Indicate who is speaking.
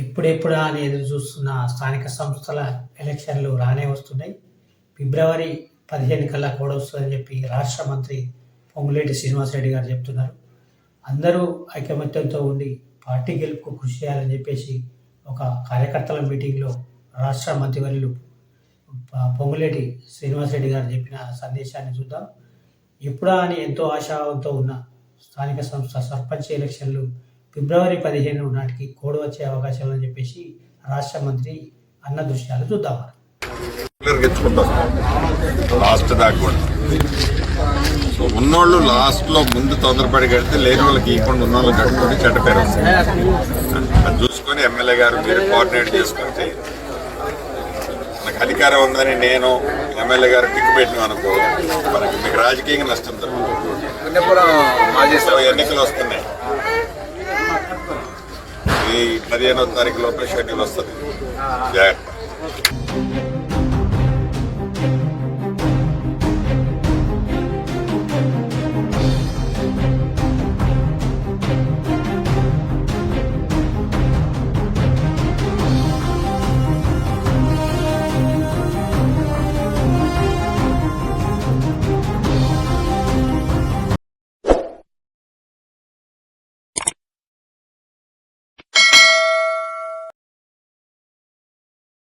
Speaker 1: ఎప్పుడెప్పుడా అని ఎదురు చూస్తున్న స్థానిక సంస్థల ఎలక్షన్లు రానే వస్తున్నాయి. ఫిబ్రవరి 15 కల్లా కూడా వస్తుందని చెప్పి రాష్ట్ర మంత్రి పొంగులేటి శ్రీనివాసరెడ్డి గారు చెప్తున్నారు. అందరూ ఐకమత్యంతో ఉండి పార్టీ గెలుపుకు కృషి చేయాలని చెప్పేసి ఒక కార్యకర్తల మీటింగ్లో రాష్ట్ర మంత్రివర్యులు పొంగులేటి శ్రీనివాసరెడ్డి గారు చెప్పిన సందేశాన్ని చూద్దాం. ఎప్పుడా అని ఎంతో ఆశావంతో ఉన్న స్థానిక సంస్థ సర్పంచ్ ఎలక్షన్లు ఫిబ్రవరి 15 నాటికి కోడ్ వచ్చే అవకాశాలని చెప్పేసి రాష్ట్ర మంత్రి అన్న దృశ్యాలు చూద్దాం.
Speaker 2: లాస్ట్ దాకా కూడా ఉన్నోళ్ళు లాస్ట్ లో ముందు తొందరపడి కడితే లేని వాళ్ళకి ఇవ్వకుండా ఉన్న వాళ్ళు కట్టుకుంటే చెడ్డ పేరు వస్తుంది. అది చూసుకొని ఎమ్మెల్యే గారు మీరు కోఆర్డినేట్ చేసుకుంటే మనకు అధికారం ఉందని నేను ఎమ్మెల్యే గారు టిక్కు పెట్టిన అనుకో మనకి మీకు రాజకీయంగా నష్టం జరుగుతుంది. ఎన్నికలు వస్తున్నాయి. ఈ 15వ తారీఖు లోపల షెడ్యూల్ వస్తుంది. జాగ్రత్త.